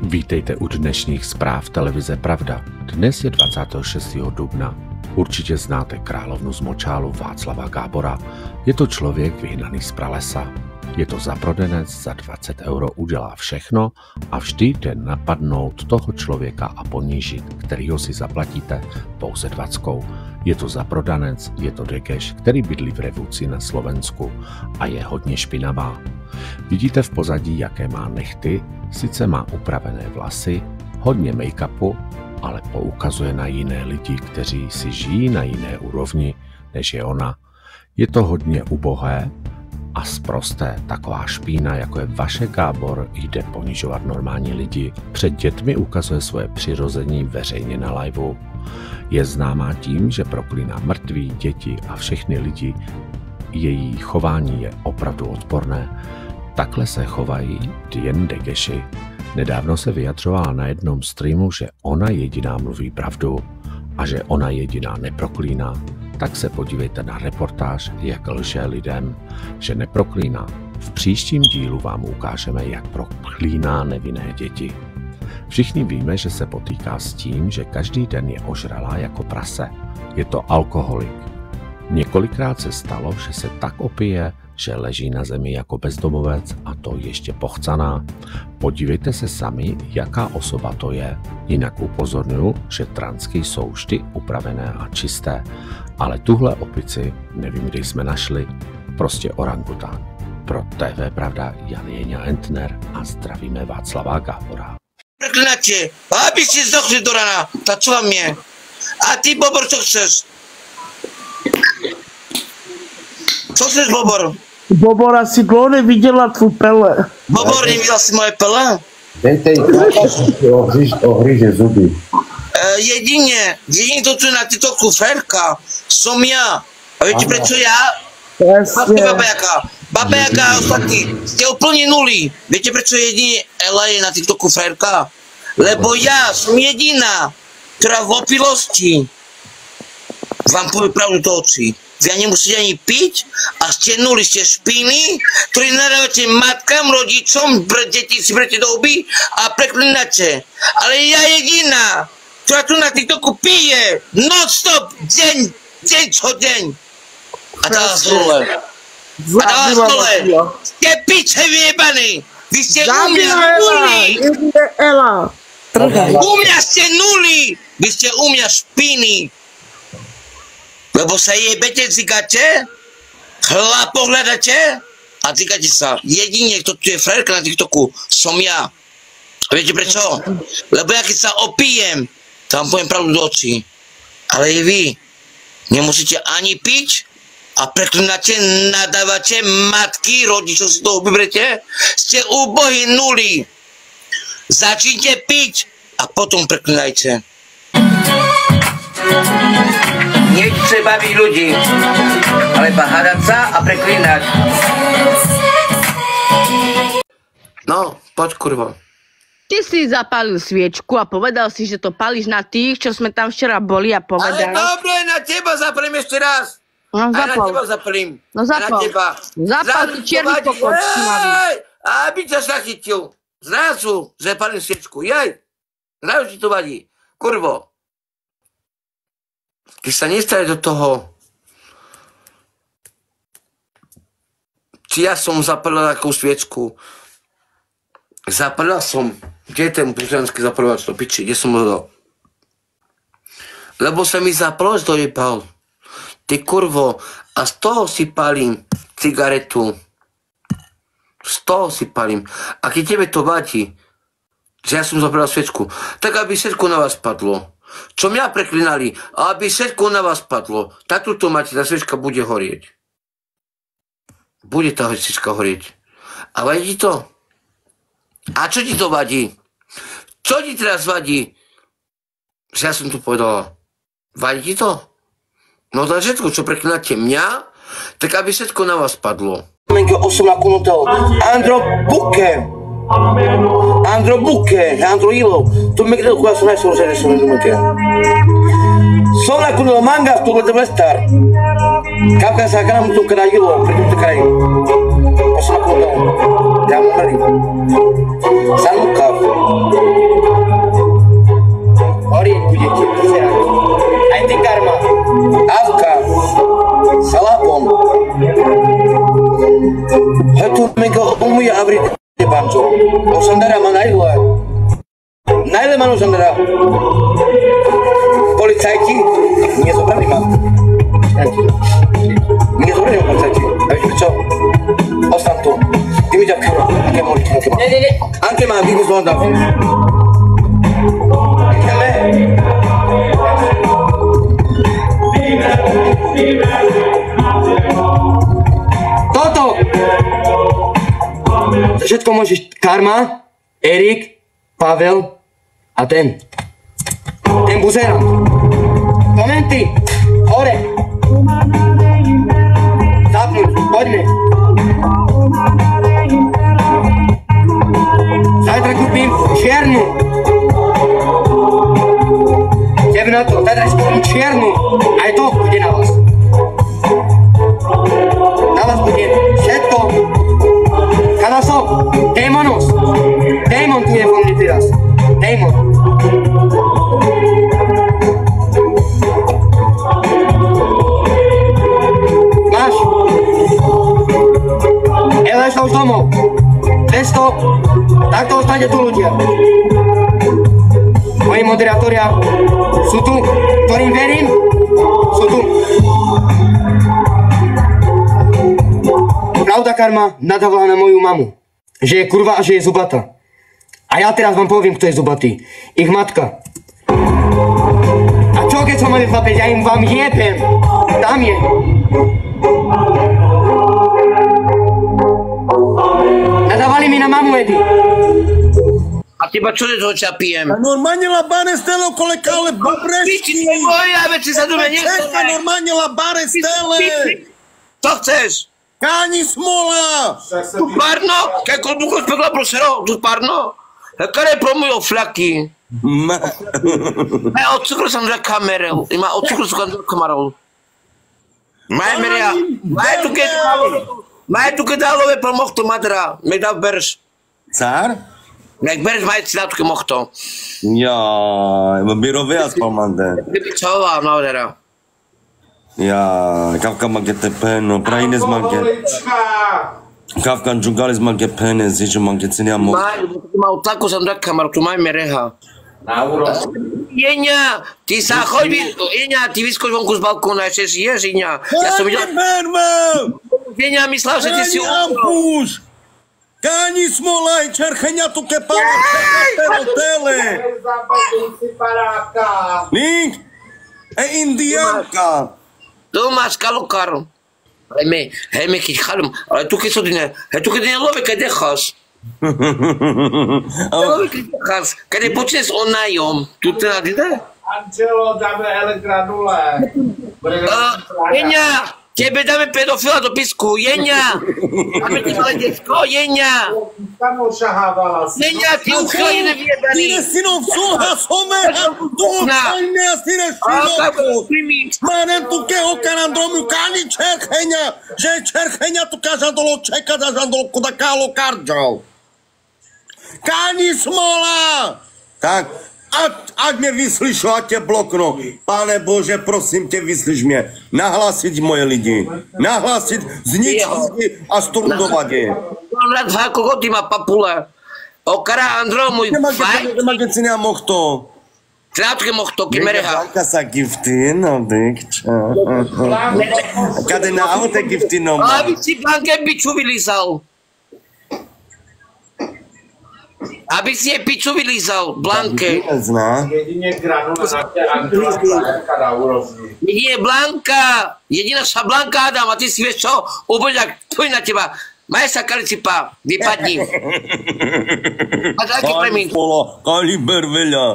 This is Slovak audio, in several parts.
Vítejte u dnešních zpráv televize Pravda. Dnes je 26. dubna. Určitě znáte královnu z Močálu Václava Gábora. Je to člověk vyhnaný z pralesa. Je to zaprodanec, za 20 € udělá všechno a vždy jde napadnout toho člověka a ponížit, kterýho si zaplatíte pouze 20. Je to zaprodanec, je to dekeš, který bydlí v Revúci na Slovensku a je hodně špinavá. Vidíte v pozadí, jaké má nechty, sice má upravené vlasy, hodně make-upu, ale poukazuje na jiné lidi, kteří si žijí na jiné úrovni, než je ona. Je to hodně ubohé a sprosté, taková špína, jako je Vašek Gábor, jde ponižovat normální lidi. Před dětmi ukazuje svoje přirození veřejně na liveu. Je známá tím, že proklíná mrtví, děti a všechny lidi. Její chování je opravdu odporné. Takhle se chovají jen degeši. Nedávno se vyjadřovala na jednom streamu, že ona jediná mluví pravdu a že ona jediná neproklíná. Tak se podívejte na reportáž, jak lže lidem, že neproklíná. V příštím dílu vám ukážeme, jak proklíná nevinné děti. Všichni víme, že se potýká s tím, že každý den je ožralá jako prase. Je to alkoholik. Několikrát se stalo, že se tak opije, že leží na zemi jako bezdomovec a to ještě pochcaná. Podívejte se sami, jaká osoba to je. Jinak upozorňuji, že transky jsou vždy upravené a čisté. Ale tuhle opici, nevím, kde jsme našli, prostě orangután. Pro TV Pravda Jan Jeňa Entner a zdravíme Václava Gábora. Preklinacie, aby si zdochli do rana, tak co vám je? A ty, Bobor, co chceš? Co chceš, Bobor? Bobor, asi dlouho neviděla tvou pele. Bobor, neviděl jsi moje pele? Dejte jí ohříže zuby. Jedině to, co je na TikToku, Ferka, som já. A víte, prečo já? Baba Jaká ostatní, jste úplně nulí. Víte, prečo jedině Ela je na TikToku Ferka? Lebo já jsem jediná, která v opilosti vám povie pravdu do očí. Vy nemusíte ani piť a ste nuli, ste špiny, ktorí nadávate matkám, rodičom, deti si berete do huby a preklínate. Ale ja jediná, ktorá tu na TikToku pije non-stop, deň čo deň. A dáva stole. Ste piče vyjebaní. Vy ste u mňa nuli. U mňa ste nuli. Vy ste u mňa špiny. Lebo sa jebete, cíkate, chlapo hľadáte a cíkate sa. Jedine, kto tu je frajerka na TikToku, som ja. A viete prečo? Lebo ja keď sa opijem, tam poviem pravdu do očí. Ale vy nemusíte ani piť a preklínate, nadávate matky, rodičov si toho vyberete. Ste ubohí nuli. Začnite piť a potom preklínajte. Nechce baviť ľudí, ale hádať sa a preklínať. No, poď kurvo. Ty si zapálil sviečku a povedal si, že to palíš na tých, čo sme tam včera boli a povedali. Ale dobre, na teba zapalím ešte raz. No, aj na teba zapalím. No zapal. Zapal ty čierny kokot. Aby ťa zachytil. Zrazu, že palím sviečku. Jej. Zrazu ti to vadí. Kurvo. Keď sa nestane do toho, či ja som zapalil takú sviečku. Zapalil som. Kde je ten pušťanský zapalovač do piči? Kde som ho? Lebo sa mi zapalovač dojebal. Ty kurvo. A z toho si palím cigaretu. Z toho si palím. A keď tebe to vadí, že ja som zapalil sviečku, tak aby všetko na vás padlo. Čo mňa preklinali, aby všetko na vás padlo, tak tuto máte, tá sviečka bude horieť. Bude tá sviečka horieť. A vadí to? A čo ti to vadí? Čo ti teraz vadí? Že ja som tu povedala, vadí ti to? No to všetko, čo preklináte mňa, tak aby všetko na vás padlo. Osm nakunutého Andro Buke. Andro Ilo, tu me crees que sono esos seres humanos que son la con manga tu debe estar. Capca sacar tu carayo, tu carayo. Eso no puedo. Ya muero. Salud, cabrón. vole. Najle manu žandara. Policajti nezobrali ma. Nezobrali ma policajti. A vieš prečo? Ostan tu. Ty mi ďakujeme. Anke môžete, anke ma. Nie. Anke ma, vygus do Honda. Ideme. Toto! Všetko môžeš. Karma, Erik, Pavel a ten buzerant. Komenty, hore. Zapnúť, poďme. Zajtra kúpim čiernu. Idem na to, zajtra si kúpim čiernu. Aj to bude na vás. Na vás bude všetko. Kalaso, démonos. Démon tu je vo mne teraz. Démon. Máš? Eleš už domov. 200. Takto ostane tu ľudia. Moji moderátoria sú tu, ktorým verím, sú tu. Pravda Karma nadávala na moju mamu, že je kurva a že je zubatá. A ja teraz vám poviem, kto je zubatý. Ich matka. A čo keď som mali chlapeť, ja im vám jebem. Tam je. Nadávali mi na mamu, Edy. A teba čo je toho, čo ja pijem? Normálne labare stele okolo kale bubrešky. Piči, moja veci sa tu mene. Čeka normálne labare stele. Co chceš? Káni smola. Tu parno? Che col buco spegla proserò, tu parno? Care promujo flaky. Od cukru sam za kamerou. Ima od cukru sam za kamerou. Maj tu kedalove pa mohto madra. Mek da bereš. Car? Mek bereš maj si da tu ke mohto. Ja, birove aspalmande. Čova, naudera. Ja, kavka magete peno, praines maget. Kavka džungales maget pene, ziče maget sinja mo. Mal tako sam da kameru, tu maj me reha. Jenja, ti sa chodí, Jenja, ty vyskoč vonku z balkóna, ešte si ješ, Jenja. Ja som videl... Jenja, myslel, že ty si umrel. Káni smola, čerchenia tu kepalo, tele. Nik, indiánka. Tu máš kalokár. Hejme, keď chalom, ale tu keď sú dne, tu keď je love, keď decháš. Keď je počne s onajom, tu teda ide? Angelo, dáme elektranule. Jenja, tebe dáme pedofila do pisku, Jenja. Dáme ti malé detsko, Jenja. Jenja, ty uchyla jeden vyjebaný. Ty synov sluha, somera, tu občajne a syne šinovu. Mánem tu keho kanandromu, káni čerchenia, že čerchenia tu kažadolo čeka, zažadolo kuda kálo kardžal. Káni smola! Tak, ať mě vyslyšo, ať tě blokno. Pane Bože, prosím tě, vyslyš mě. Nahlásit moje lidi. Nahlásit, zničit lidi a sturdovat je. Mám rád dva kokoty má papule. Okara Andro, můj fajn. Nemá si já mohl to. Krátke mohl to, kimereha. Blanka sa gifty, no dykča. Kade na auto gifty, no. Aby si Blanke biču vylízal. Aby si je piču vylízal, Blanke. Jedine granula na te Blanka na úrovni. Jedine Blanka. Jediná sa Blanka, Adam, a ty si vieš čo? Uboďak, tvoj na teba. Maj sa kalicipa, vypadni. A taký premiň. Kaliber veľa.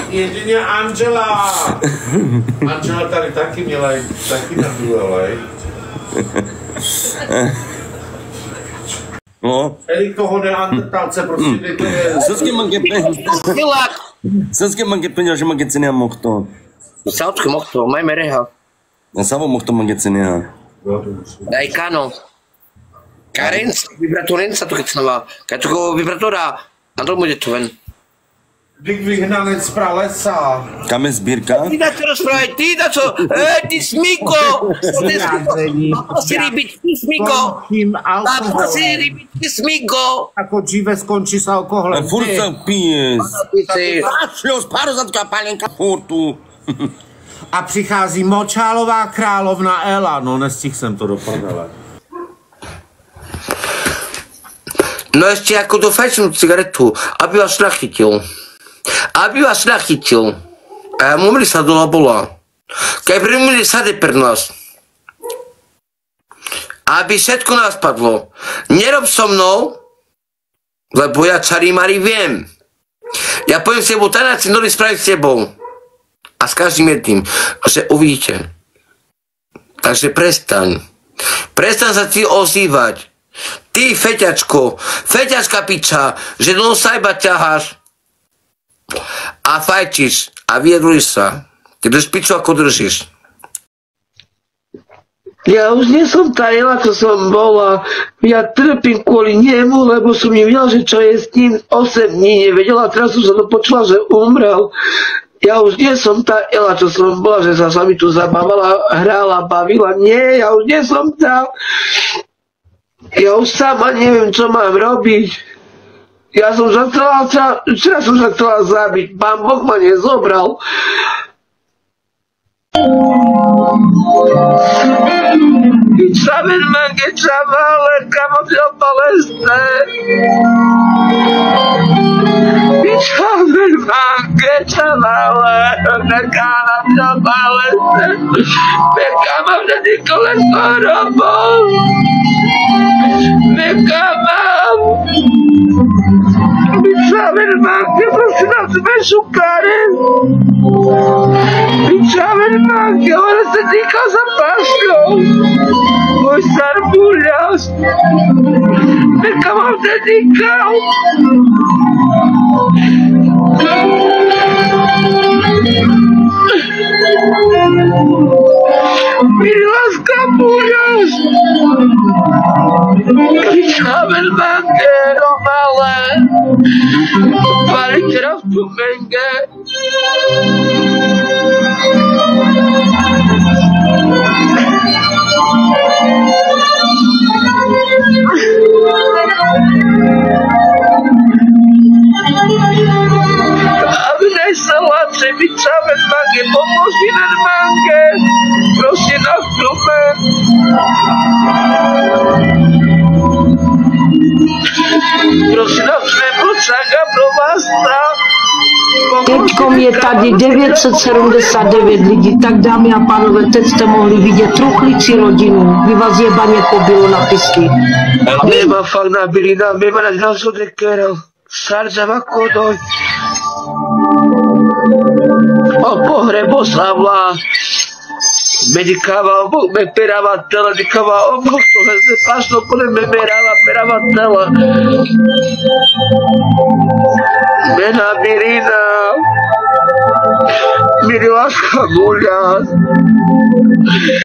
Jedine Angela. Angela tady taky měla, taky nadulala, No. Erik toho neandertálce prostě to je... Saskia manke peňa, že manke cenia mohto. Sautke mohto, majme reha. Ja samo mohto manke cenia. Daj kano. Karenc, vibratorenca to keď snova. Keď to vibratora, a to bude to ven. Vždyť vyhnanec z pralesa. Kam je sbírka? Ty na čo rozprávať, ty na čo? Ty smiko! Si rybiť, ty smiko! Si rybiť, ty smiko! Ako živé skončí sa okohle. Furt sa pije. Pašľo, sparozatka palenka. Furtu. A přichází Močálová královna Ela. No, nestihl jsem to do prdele. No ešte ako do fajčnú cigaretu, aby vás nachytil. Aby vás nachytil. A mumli sa dola bola. Kaj primili sade pre nás. Aby všetko nás padlo. Nerob so mnou, lebo ja čari mari viem. Ja poviem s tebou tanáci nory spraviť s tebou. A s každým jedným. Že uvidíte. Takže prestaň. Prestaň sa ty ozývať. Ty, feťačka piča, že do nosa iba ťaháš a fajčíš a vyjadruj sa. Ty drž piču, ako držíš. Ja už nie som tá Ela, čo som bola. Ja trpím kvôli nemu, lebo som nevedela, že čo je s ním 8 dní. Nevedela, teraz som sa dopočula, že umrel. Ja už nie som tá Ela, čo som bola, že sa s vami tu zabávala, hrála, bavila. Nie, ja už nie som tá. Ja už sama neviem, čo mám robiť. Ja som sa chcela zabiť. Pán Boh ma nezobral. Saben mange chavale, como yo palestre. Saben mange chavale, me cama yo palestre. Me cama de Nicolás Corobo. Me cama. Saben mange, prosím nás mešukare. Saben mange, ahora se dica esa pasión. Voy a estar bullas. Me acabo de dedicar. Mire las capullas. Sabe el banquero mala. Para que no tu venga. Se mi saben mange, pomoží na mange, prosím na klume. Prosím na přebucaga pro vás tam. Teďkom je tady 979 lidí, tak dámy a pánové, teď jste mohli vidět truchlici rodinu, vy vás jebaně pobilo na pisky. Nema fakt nabili na mima na dňasu dekero, sardzava kodoj. O pohrebo slavla, medicava, me perava tela, medicava, o mosto, se pasto, quando me perava tela. Mena mirina, mirilasca mulher.